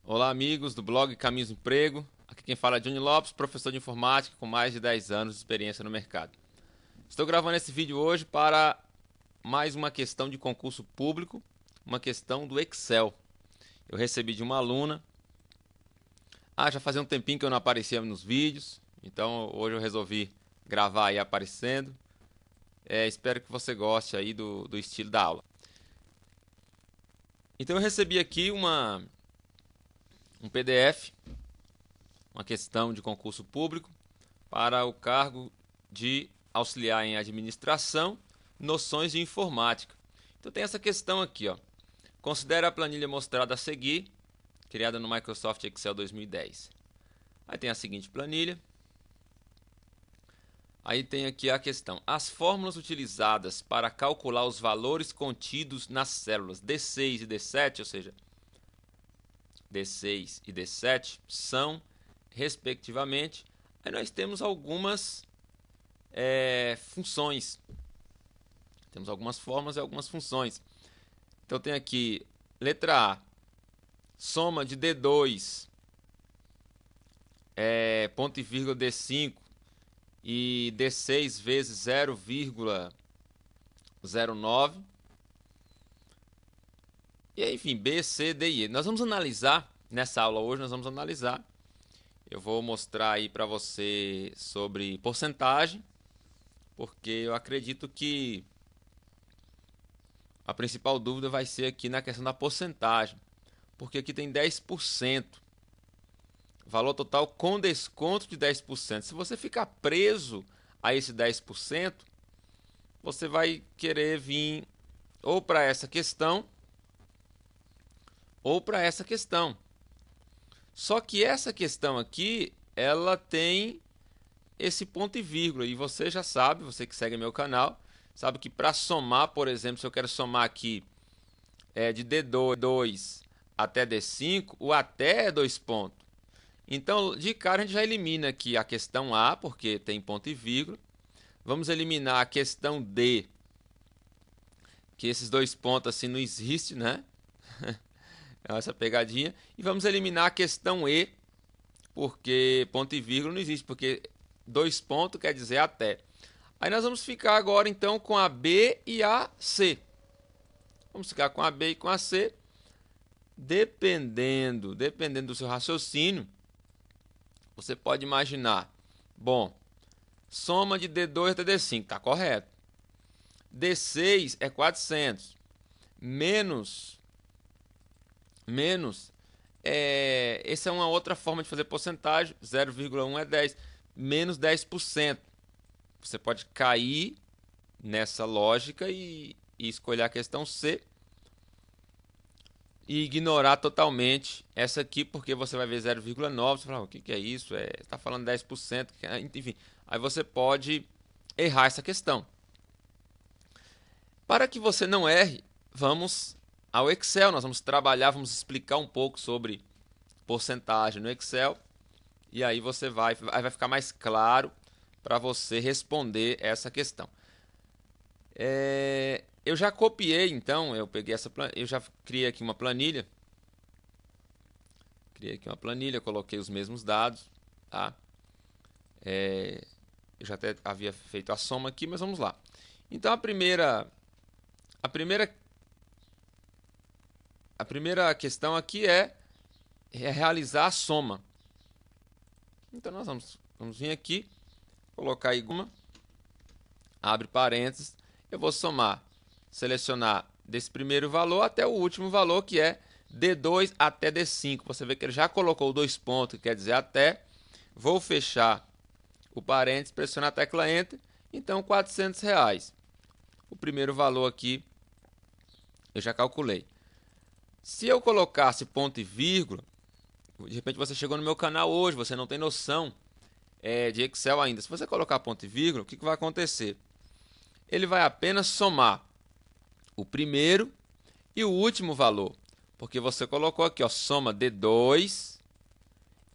Olá, amigos do blog Caminhos do Emprego. Aqui quem fala é Johnny Lopes, professor de informática com mais de 10 anos de experiência no mercado. Estou gravando esse vídeo hoje para mais uma questão de concurso público, uma questão do Excel. Eu recebi de uma aluna. Já fazia um tempinho que eu não aparecia nos vídeos, então hoje eu resolvi gravar aí aparecendo. Espero que você goste aí do estilo da aula. Então eu recebi aqui um PDF, uma questão de concurso público para o cargo de auxiliar em administração, noções de informática. Então tem essa questão aqui, ó. Considere a planilha mostrada a seguir, criada no Microsoft Excel 2010. Aí tem a seguinte planilha. Aí tem aqui a questão. As fórmulas utilizadas para calcular os valores contidos nas células D6 e D7, ou seja, D6 e D7, são, respectivamente, aí nós temos algumas funções. Temos algumas fórmulas e algumas funções. Então tem aqui, letra A, soma de D2, ponto e vírgula D5 e D6 vezes 0,09. E aí, enfim, B, C, D e E. Nós vamos analisar, nessa aula hoje, eu vou mostrar aí para você sobre porcentagem, porque eu acredito que a principal dúvida vai ser aqui na questão da porcentagem, porque aqui tem 10%, valor total com desconto de 10%. Se você ficar preso a esse 10%, você vai querer vir ou para essa questão ou para essa questão. Só que essa questão aqui, ela tem esse ponto e vírgula, e você já sabe, você que segue meu canal, sabe que para somar, por exemplo, se eu quero somar aqui de D2 até D5, o até é 2 pontos. Então, de cara, a gente já elimina aqui a questão A, porque tem ponto e vírgula. Vamos eliminar a questão D, que esses 2 pontos assim não existem, né? Essa pegadinha. E vamos eliminar a questão E, porque ponto e vírgula não existe, porque 2 pontos quer dizer até. Aí nós vamos ficar agora então com a B e a C. Vamos ficar com a B e com a C. Dependendo do seu raciocínio, você pode imaginar, bom, soma de D2 até D5, está correto. D6 é 400, menos, essa é uma outra forma de fazer porcentagem, 0,1 é 10, menos 10%. Você pode cair nessa lógica e escolher a questão C e ignorar totalmente essa aqui, porque você vai ver 0,9, você fala, o que é isso? Está falando 10%, enfim. Aí você pode errar essa questão. Para que você não erre, vamos ao Excel. Nós vamos trabalhar, vamos explicar um pouco sobre porcentagem no Excel. E aí vai ficar mais claro para você responder essa questão. Eu já copiei, então, eu já criei aqui uma planilha. Coloquei os mesmos dados, tá? Eu já até havia feito a soma aqui, mas vamos lá. Então a primeira questão aqui é realizar a soma. Então nós vamos vir aqui, colocar aí uma, abre parênteses, eu vou somar, selecionar desse primeiro valor até o último valor, que é D2 até D5. Você vê que ele já colocou 2 pontos, que quer dizer até. Vou fechar o parênteses, pressionar a tecla Enter. Então, R$400. O primeiro valor aqui eu já calculei. Se eu colocasse ponto e vírgula, de repente você chegou no meu canal hoje, você não tem noção de Excel ainda. Se você colocar ponto e vírgula, o que vai acontecer? Ele vai apenas somar o primeiro e o último valor, porque você colocou aqui, ó, soma D2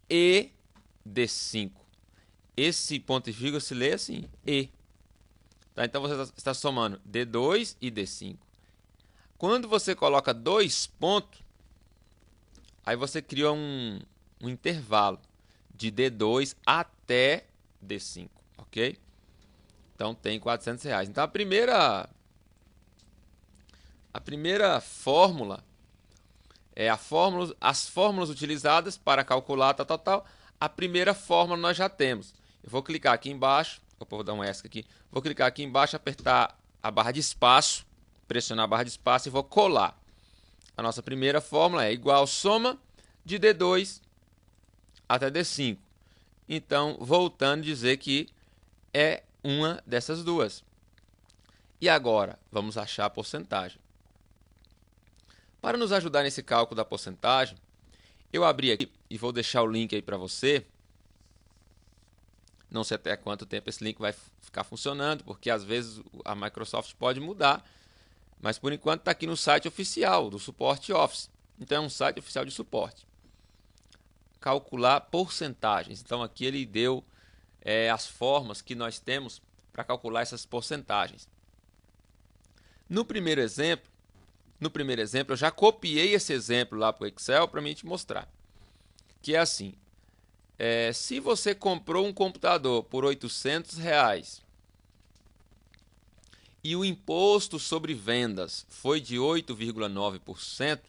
e D5. Esse ponto e vírgula se lê assim, E. Tá? Então você está somando D2 e D5. Quando você coloca 2 pontos, Aí você cria um intervalo de D2 até D5, ok? Então tem R$400. Então a primeira fórmula é as fórmulas utilizadas para calcular tal. A primeira fórmula nós já temos. Eu vou clicar aqui embaixo, vou dar um ESC aqui. Vou clicar aqui embaixo, apertar a barra de espaço, pressionar a barra de espaço e vou colar. A nossa primeira fórmula é igual soma de D2 até D5. Então, voltando a dizer que é uma dessas duas. E agora, vamos achar a porcentagem. Para nos ajudar nesse cálculo da porcentagem, eu abri aqui e vou deixar o link aí para você. Não sei até quanto tempo esse link vai ficar funcionando, porque às vezes a Microsoft pode mudar. Mas por enquanto está aqui no site oficial do suporte Office. Então é um site oficial de suporte. Calcular porcentagens. Então aqui ele deu as formas que nós temos para calcular essas porcentagens. No primeiro exemplo eu já copiei esse exemplo lá para o Excel para mim te mostrar. Que é assim, se você comprou um computador por R$800 e o imposto sobre vendas foi de 8,9%,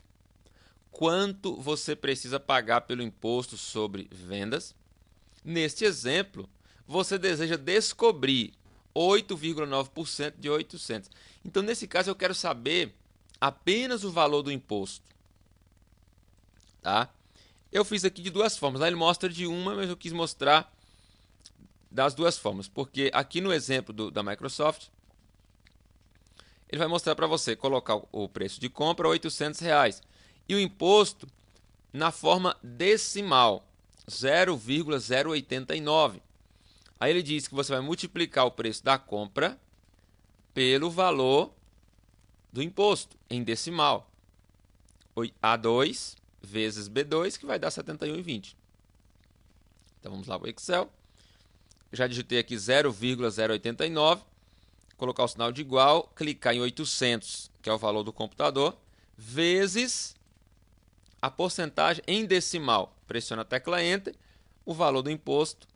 quanto você precisa pagar pelo imposto sobre vendas? Neste exemplo, você deseja descobrir 8,9% de 800. Então, nesse caso, eu quero saber apenas o valor do imposto. Tá? Eu fiz aqui de duas formas. Lá ele mostra de uma, mas eu quis mostrar das duas formas. Porque aqui no exemplo da Microsoft, ele vai mostrar para você colocar o preço de compra R$800 e o imposto na forma decimal, 0,089. Aí ele diz que você vai multiplicar o preço da compra pelo valor do imposto em decimal. A2 vezes B2, que vai dar 71,20. Então vamos lá para o Excel. Já digitei aqui 0,089. Colocar o sinal de igual, clicar em 800, que é o valor do computador, vezes a porcentagem em decimal. Pressiona a tecla Enter, o valor do imposto,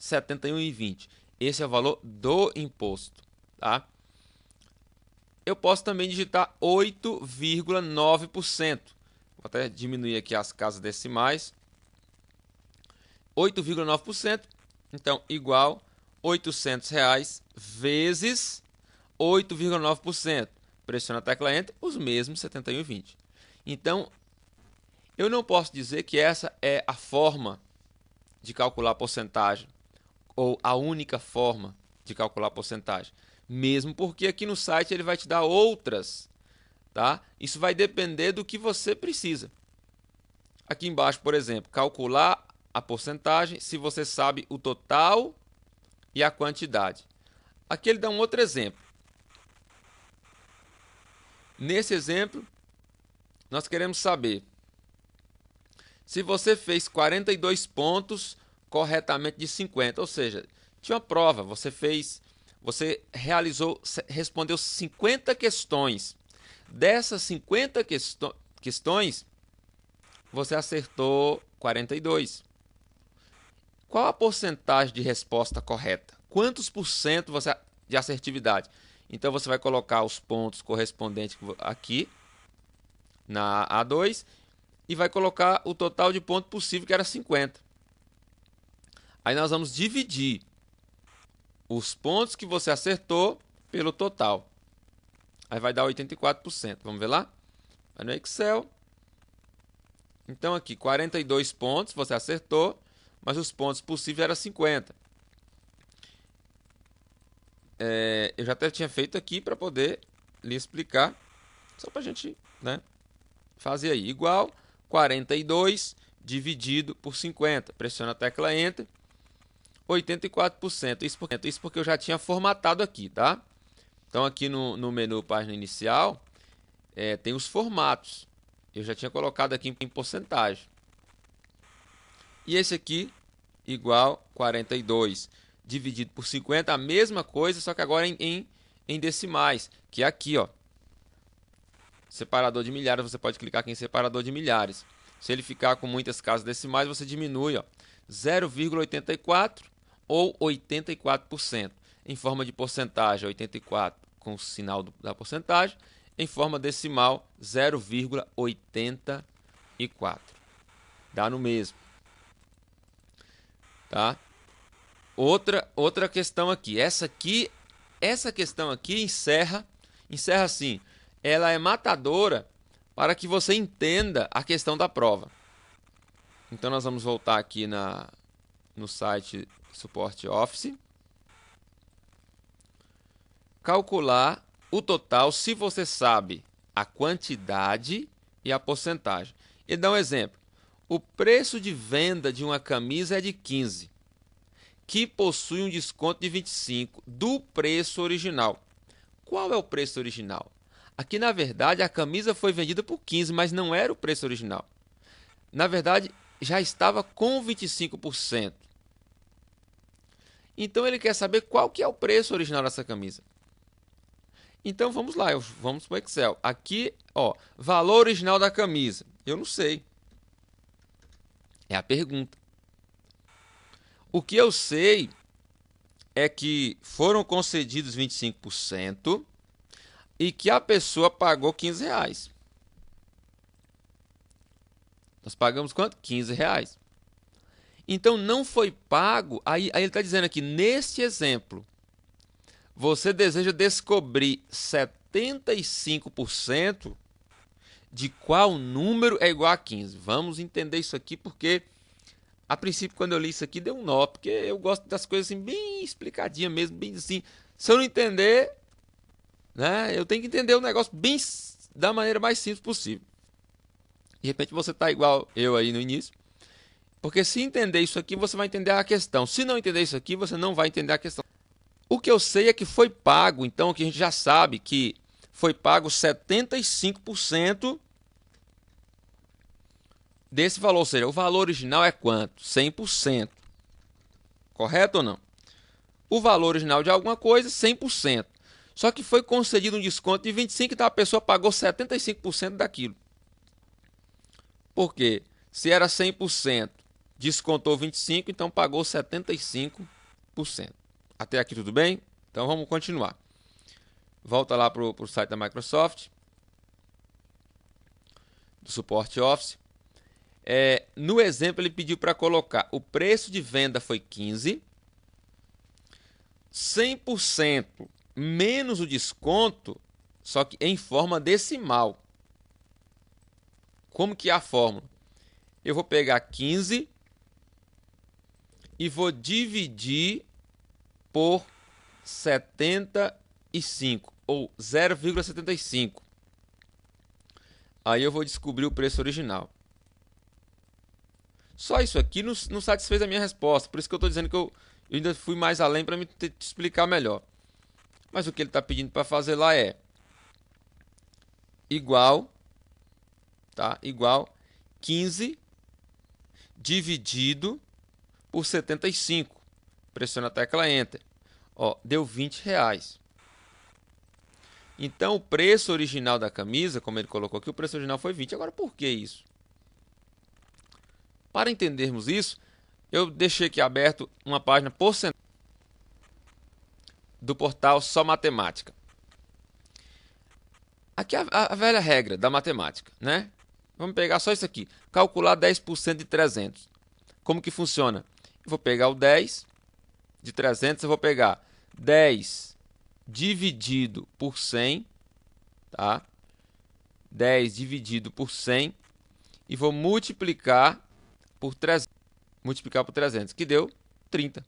71,20. Esse é o valor do imposto. Tá? Eu posso também digitar 8,9%. Vou até diminuir aqui as casas decimais. 8,9%, então igual R$800 vezes 8,9%. Pressiona a tecla Enter, os mesmos 71,20. Então, eu não posso dizer que essa é a forma de calcular a porcentagem ou a única forma de calcular a porcentagem. Mesmo porque aqui no site ele vai te dar outras. Tá? Isso vai depender do que você precisa. Aqui embaixo, por exemplo, calcular a porcentagem se você sabe o total e a quantidade. Aqui ele dá um outro exemplo. Nesse exemplo, nós queremos saber se você fez 42 pontos corretamente de 50, ou seja, tinha uma prova, você respondeu 50 questões. Dessas 50 questões, você acertou 42. Qual a porcentagem de resposta correta? Quantos por cento de assertividade? Então, você vai colocar os pontos correspondentes aqui na A2 e vai colocar o total de ponto possível, que era 50. Aí nós vamos dividir os pontos que você acertou pelo total. Aí vai dar 84%. Vamos ver lá? Vai no Excel. Então aqui, 42 pontos, você acertou, mas os pontos possíveis eram 50. Eu já até tinha feito aqui para poder lhe explicar, só para a gente, né, fazer aí. Igual 42 dividido por 50. Pressiona a tecla Enter. 84%. Isso porque eu já tinha formatado aqui, tá? Então aqui no menu página inicial, tem os formatos. Eu já tinha colocado aqui em porcentagem. E esse aqui, igual 42 dividido por 50, a mesma coisa, só que agora em decimais, que é aqui, ó. Separador de milhares, você pode clicar aqui em separador de milhares. Se ele ficar com muitas casas decimais, você diminui, ó, 0,84 ou 84%. Em forma de porcentagem, 84 com o sinal da porcentagem. Em forma decimal, 0,84. Dá no mesmo. Tá? Outra questão aqui. Essa questão aqui encerra assim. Ela é matadora para que você entenda a questão da prova. Então nós vamos voltar aqui no site Support Office. Calcular o total se você sabe a quantidade e a porcentagem. E dá um exemplo. O preço de venda de uma camisa é de 15, que possui um desconto de 25 do preço original. Qual é o preço original? Aqui, na verdade, a camisa foi vendida por 15, mas não era o preço original. Na verdade, já estava com 25%. Então, ele quer saber qual que é o preço original dessa camisa. Então, vamos lá, vamos para o Excel. Aqui, ó, valor original da camisa. Eu não sei. É a pergunta. O que eu sei é que foram concedidos 25% e que a pessoa pagou R$15. Nós pagamos quanto? R$15. Então, não foi pago. Aí ele está dizendo aqui, neste exemplo, você deseja descobrir 75% de qual número é igual a 15. Vamos entender isso aqui porque, a princípio, quando eu li isso aqui, deu um nó. Porque eu gosto das coisas assim, bem explicadinhas mesmo, bem assim. Se eu não entender, né, eu tenho que entender o negócio bem da maneira mais simples possível. De repente você está igual eu aí no início. Porque se entender isso aqui, você vai entender a questão. Se não entender isso aqui, você não vai entender a questão. O que eu sei é que foi pago, então, que a gente já sabe que foi pago 75% desse valor. Ou seja, o valor original é quanto? 100%. Correto ou não? O valor original de alguma coisa, 100%. Só que foi concedido um desconto de 25%, então a pessoa pagou 75% daquilo. Por quê? Se era 100%, descontou 25%, então pagou 75%. Até aqui tudo bem? Então vamos continuar. Volta lá para o site da Microsoft, do Support Office. No exemplo ele pediu para colocar o preço de venda foi 15, 100% menos o desconto, só que em forma decimal. Como que é a fórmula? Eu vou pegar 15 e vou dividir por 75 ou 0,75. Aí eu vou descobrir o preço original. Só isso aqui não satisfez a minha resposta. Por isso que eu estou dizendo que eu ainda fui mais além para me te explicar melhor. Mas o que ele está pedindo para fazer lá é igual, tá? Igual 15 dividido por 75. Pressiona a tecla Enter. Ó, deu R$20. Então, o preço original da camisa, como ele colocou aqui, o preço original foi 20. Agora, por que isso? Para entendermos isso, eu deixei aqui aberto uma página do portal Só Matemática. Aqui é a velha regra da matemática, né? Vamos pegar só isso aqui. Calcular 10% de 300. Como que funciona? Eu vou pegar o 10 de 300, eu vou pegar 10 dividido por 100, tá? 10 dividido por 100 e vou multiplicar por 300, que deu 30.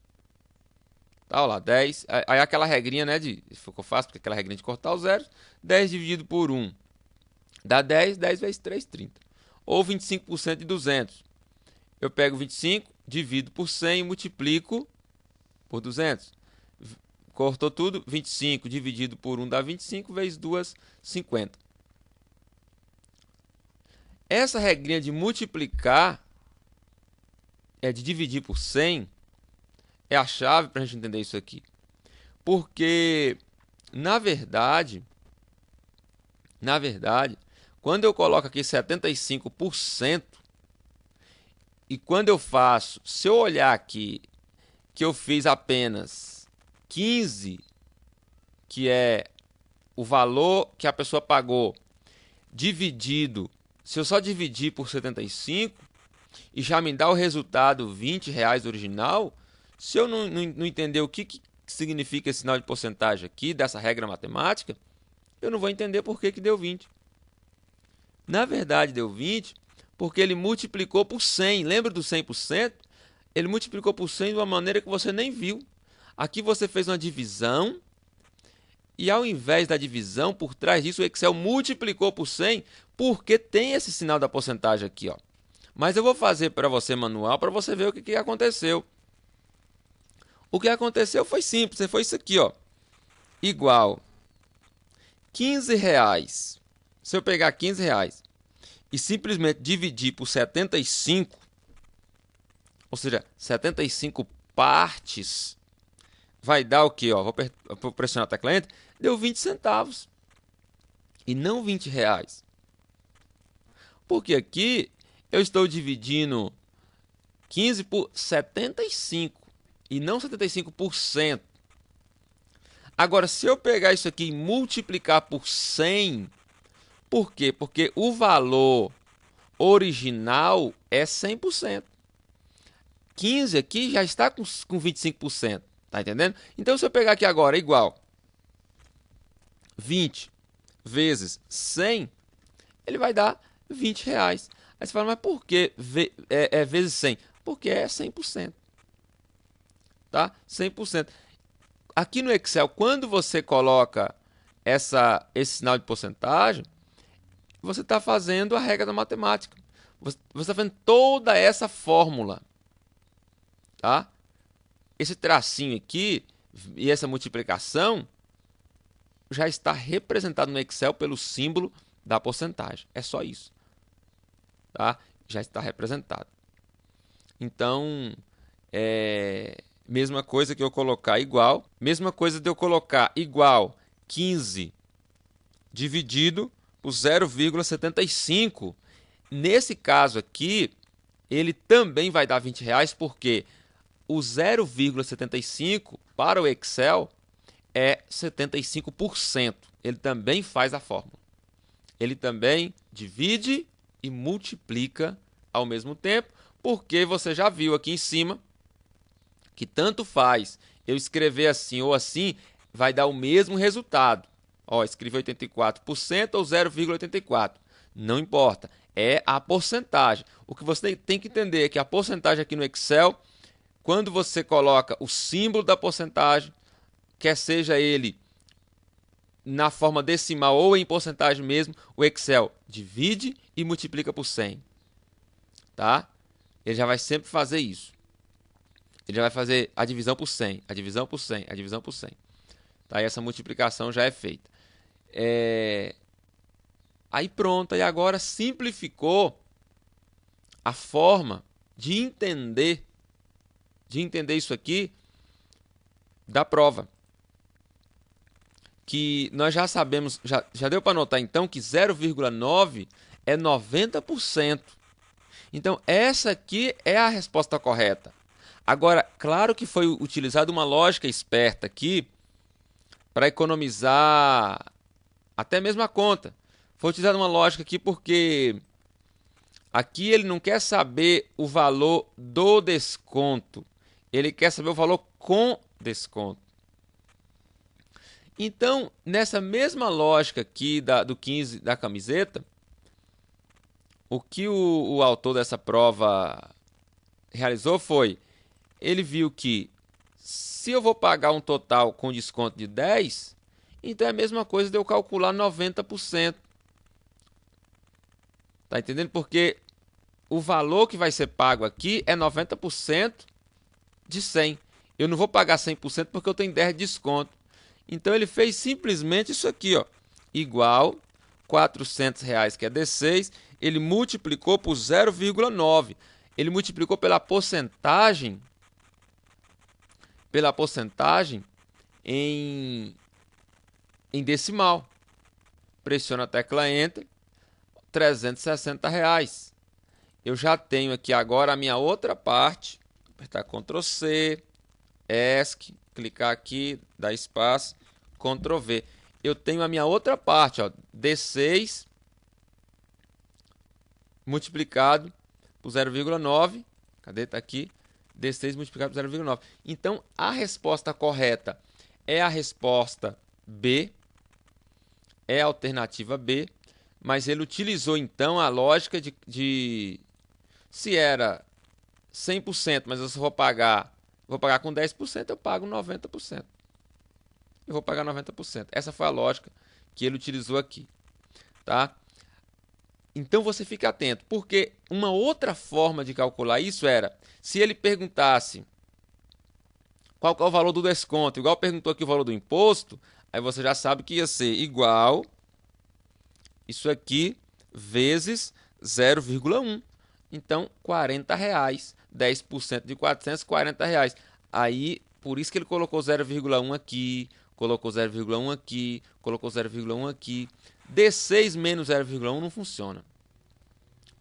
Tá, olha lá, 10, aí aquela regrinha, né, ficou fácil, porque aquela regrinha de cortar os zeros, 10 dividido por 1 dá 10, 10 vezes 3, 30. Ou 25% de 200. Eu pego 25, divido por 100 e multiplico por 200. Cortou tudo, 25 dividido por 1 dá 25, vezes 2, 50. Essa regrinha de multiplicar, de dividir por 100, é a chave para a gente entender isso aqui. Porque, na verdade, quando eu coloco aqui 75%, E quando eu faço, se eu olhar aqui, que eu fiz apenas 15, que é o valor que a pessoa pagou, dividido, se eu só dividir por 75, e já me dá o resultado R$ 20 original, se eu não entender o que significa esse sinal de porcentagem aqui, dessa regra matemática, eu não vou entender por que deu 20. Na verdade, deu 20 porque ele multiplicou por 100. Lembra do 100%? Ele multiplicou por 100 de uma maneira que você nem viu. Aqui você fez uma divisão e ao invés da divisão, por trás disso, o Excel multiplicou por 100 porque tem esse sinal da porcentagem aqui, ó. Mas eu vou fazer para você manual para você ver o que aconteceu. O que aconteceu foi simples, foi isso aqui, ó. Igual R$ 15. Se eu pegar R$ 15 e simplesmente dividir por 75, ou seja, 75 partes, vai dar o quê? Ó, vou pressionar a tecla Enter, deu 20 centavos e não R$ 20. Porque aqui eu estou dividindo 15 por 75 e não 75%. Agora, se eu pegar isso aqui e multiplicar por 100, por quê? Porque o valor original é 100%. 15 aqui já está com 25%. Tá entendendo? Então, se eu pegar aqui agora igual 20 vezes 100, ele vai dar R$ 20. Aí você fala, mas por que vezes 100? Porque é 100%. Tá? 100%. Aqui no Excel, quando você coloca esse sinal de porcentagem, você está fazendo a regra da matemática. Você está fazendo toda essa fórmula. Tá? Esse tracinho aqui e essa multiplicação já está representado no Excel pelo símbolo da porcentagem. É só isso. Tá? Já está representado. Então, mesma coisa que eu colocar igual. Mesma coisa de eu colocar igual 15 dividido por 0,75. Nesse caso aqui, ele também vai dar R$ 20, porque o 0,75 para o Excel é 75%. Ele também faz a fórmula. Ele também divide e multiplica ao mesmo tempo, porque você já viu aqui em cima que tanto faz eu escrever assim ou assim, vai dar o mesmo resultado. Ó, escrevi 84% ou 0,84. Não importa, é a porcentagem. O que você tem que entender é que a porcentagem aqui no Excel, quando você coloca o símbolo da porcentagem, quer seja ele na forma decimal ou em porcentagem mesmo, o Excel divide e multiplica por 100. Tá? Ele já vai sempre fazer isso. Ele já vai fazer a divisão por 100, a divisão por 100, a divisão por 100. Tá? E essa multiplicação já é feita. Aí pronto, e agora simplificou a forma de entender isso aqui da prova. Que nós já sabemos, já deu para notar então que 0,9 é 90%. Então, essa aqui é a resposta correta. Agora, claro que foi utilizada uma lógica esperta aqui para economizar até mesmo a conta. Foi utilizada uma lógica aqui porque aqui ele não quer saber o valor do desconto. Ele quer saber o valor com desconto. Então, nessa mesma lógica aqui do 15 da camiseta, o que o autor dessa prova realizou foi, ele viu que se eu vou pagar um total com desconto de 10, então é a mesma coisa de eu calcular 90%. Tá entendendo? Porque o valor que vai ser pago aqui é 90% de 100. Eu não vou pagar 100% porque eu tenho 10 de desconto. Então, ele fez simplesmente isso aqui, ó, igual R$400, que é D6, ele multiplicou por 0,9. Ele multiplicou pela porcentagem em decimal. Pressiona a tecla Enter, R$360. eu já tenho aqui agora a minha outra parte. Apertar Ctrl C, ESC, clicar aqui, dar espaço, Ctrl V. Eu tenho a minha outra parte, ó, D6 multiplicado por 0,9. Cadê? Tá aqui. D6 multiplicado por 0,9. Então, a resposta correta é a resposta B. É a alternativa B. Mas ele utilizou, então, a lógica de se era 100%, mas eu só vou pagar com 10%, eu pago 90%. Eu vou pagar 90%. Essa foi a lógica que ele utilizou aqui. Tá? Então, você fica atento, porque uma outra forma de calcular isso era, se ele perguntasse qual é o valor do desconto, igual perguntou aqui o valor do imposto, aí você já sabe que ia ser igual isso aqui vezes 0,1. Então, R$40. 10% de 400, R$40. Aí, por isso que ele colocou 0,1 aqui, colocou 0,1 aqui, colocou 0,1 aqui. D6 menos 0,1 não funciona.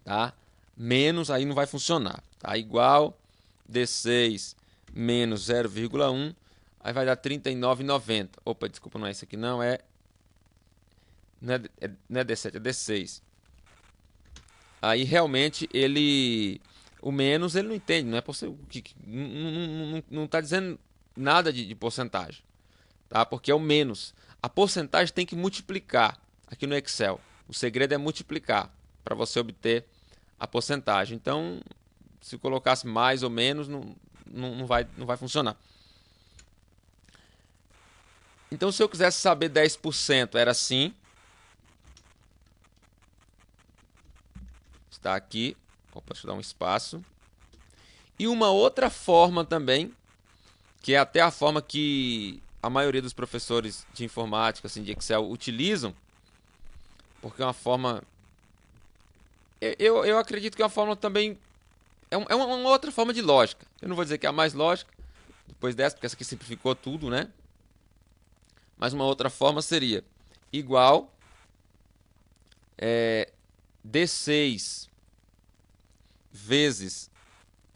Tá? Menos aí não vai funcionar. Tá? Igual D6 menos 0,1, aí vai dar 39,90. Opa, desculpa, não é isso aqui não, não é D7, é D6. Aí realmente o menos ele não entende, não é não está dizendo nada de porcentagem, tá? Porque é o menos. A porcentagem tem que multiplicar aqui no Excel. O segredo é multiplicar para você obter a porcentagem. Então, se colocasse mais ou menos, não vai funcionar. Então, se eu quisesse saber 10%, era assim. Está aqui. Opa, deixa eu dar um espaço. E uma outra forma também, que é até a forma que a maioria dos professores de informática, assim, de Excel, utilizam, porque é uma forma... Eu acredito que é uma forma também... É uma outra forma de lógica. Eu não vou dizer que é a mais lógica, depois dessa, porque essa aqui simplificou tudo, né? Mas uma outra forma seria igual D6 vezes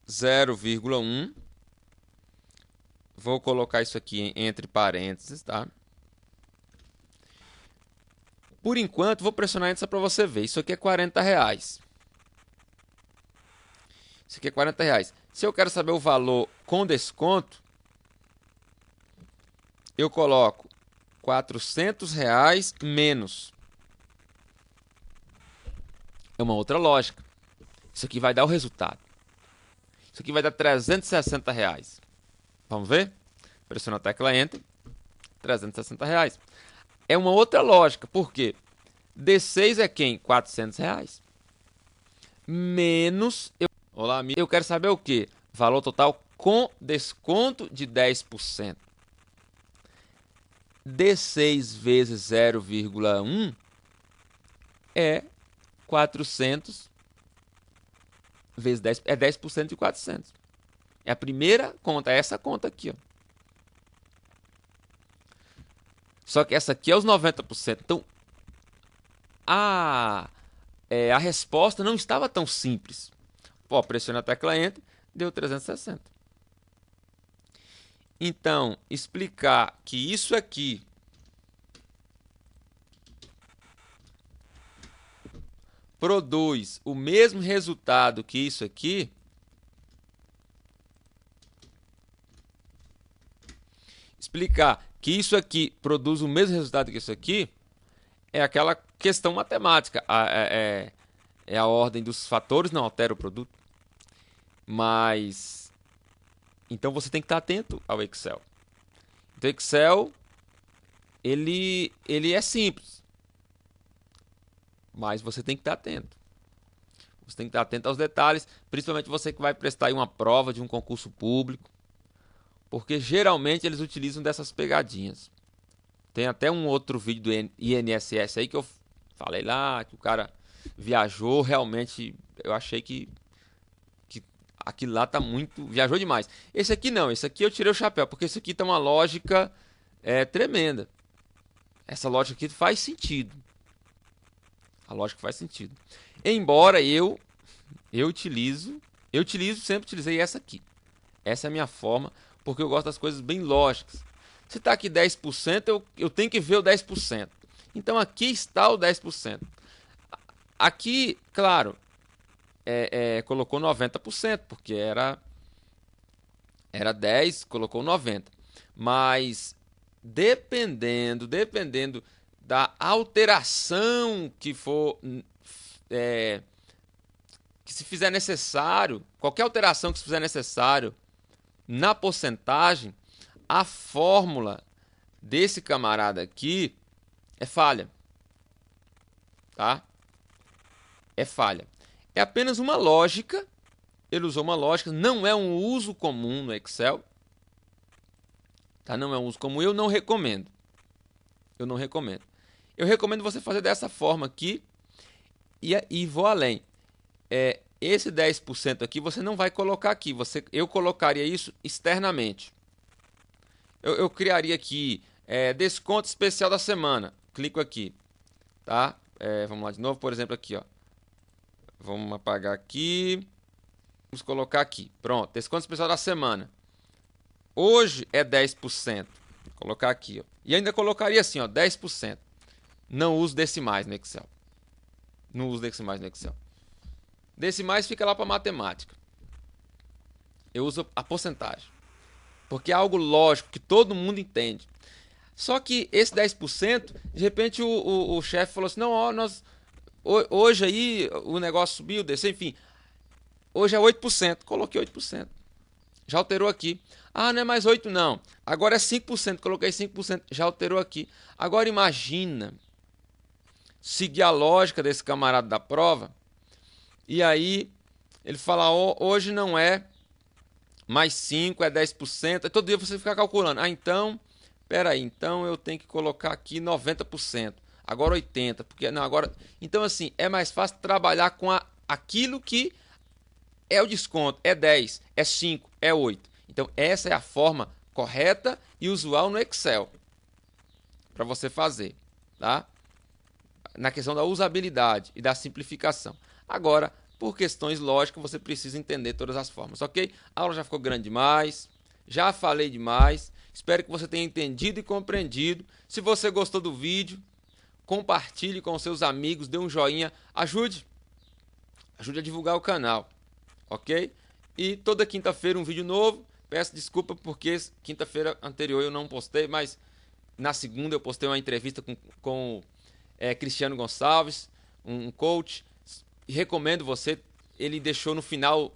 0,1. Vou colocar isso aqui entre parênteses, tá? Por enquanto, vou pressionar Enter para você ver. Isso aqui é R$40. Isso aqui é R$40. Se eu quero saber o valor com desconto, eu coloco R$400 menos. É uma outra lógica. Isso aqui vai dar o resultado. Isso aqui vai dar R$360. Vamos ver? Pressiona a tecla Enter. R$360. É uma outra lógica. Por quê? D6 é quem? R$400. Menos... Olá, amigo. Eu quero saber o quê? Valor total com desconto de 10%. D6 vezes 0,1 é 400 vezes 10, é 10% de 400. É a primeira conta, é essa conta aqui, ó. Só que essa aqui é os 90%. Então, a resposta não estava tão simples. Pô, pressiona a tecla Enter, deu 360. Então, explicar que isso aqui produz o mesmo resultado que isso aqui, explicar que isso aqui produz o mesmo resultado que isso aqui, é aquela questão matemática. É a ordem dos fatores, não altera o produto. Mas, então você tem que estar atento ao Excel. Então, o Excel, ele é simples. Mas você tem que estar atento. Você tem que estar atento aos detalhes, principalmente você que vai prestar aí uma prova de um concurso público, porque geralmente eles utilizam dessas pegadinhas. Tem até um outro vídeo do INSS aí que eu falei lá, que o cara viajou, realmente eu achei que aquilo lá tá muito... viajou demais. Esse aqui não, esse aqui eu tirei o chapéu, porque esse aqui tem uma lógica tremenda. Essa lógica aqui faz sentido. A lógica faz sentido. Embora eu Sempre utilizei essa aqui. Essa é a minha forma, porque eu gosto das coisas bem lógicas. Se está aqui 10%, eu tenho que ver o 10%. Então aqui está o 10%. Aqui, claro, colocou 90%, porque era 10, colocou 90%. Mas dependendo da alteração que for, que se fizer necessário, qualquer alteração que se fizer necessário na porcentagem, a fórmula desse camarada aqui é falha, tá? É falha. É apenas uma lógica. Ele usou uma lógica, não é um uso comum no Excel, tá? Não é um uso comum, eu não recomendo. Eu não recomendo. Eu recomendo você fazer dessa forma aqui e vou além. Esse 10% aqui você não vai colocar aqui. Eu colocaria isso externamente. Eu criaria aqui desconto especial da semana. Clico aqui, tá? Vamos lá de novo, por exemplo, aqui, ó. Vamos apagar aqui. Vamos colocar aqui. Pronto, desconto especial da semana. Hoje é 10%. Vou colocar aqui, ó. E ainda colocaria assim, ó, 10%. Não uso decimais no Excel. Não uso decimais no Excel. Decimais fica lá para matemática. Eu uso a porcentagem. Porque é algo lógico que todo mundo entende. Só que esse 10%, de repente o chefe falou assim: não, ó, hoje aí o negócio subiu, desceu, enfim. Hoje é 8%. Coloquei 8%. Já alterou aqui. Ah, não é mais 8% não. Agora é 5%. Coloquei 5%. Já alterou aqui. Agora imagina seguir a lógica desse camarada da prova. E aí ele fala: hoje não é mais 5%, é 10%. Todo dia você fica calculando. Ah, então, peraí. Então eu tenho que colocar aqui 90%. Agora 80%. Porque, não, agora... Então assim, é mais fácil trabalhar com aquilo que é o desconto. É 10%, é 5%, é 8%. Então essa é a forma correta e usual no Excel para você fazer, tá? Na questão da usabilidade e da simplificação. Agora, por questões lógicas, você precisa entender todas as formas, ok? A aula já ficou grande demais, já falei demais. Espero que você tenha entendido e compreendido. Se você gostou do vídeo, compartilhe com seus amigos, dê um joinha, ajude a divulgar o canal, ok? E toda quinta-feira um vídeo novo. Peço desculpa porque quinta-feira anterior eu não postei, mas na segunda eu postei uma entrevista com Cristiano Gonçalves, um coach. E recomendo você, ele deixou no final,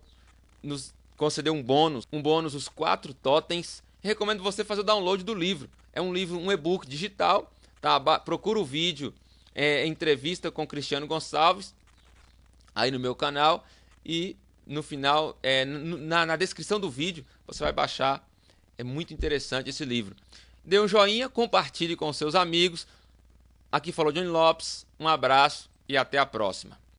nos concedeu um bônus, os 4 totens. Recomendo você fazer o download do livro. É um livro, um e-book digital, tá? Procura o vídeo, entrevista com Cristiano Gonçalves, aí no meu canal, e no final, na descrição do vídeo, você vai baixar. É muito interessante esse livro. Dê um joinha, compartilhe com seus amigos. Aqui falou Johnny Lopes, um abraço e até a próxima.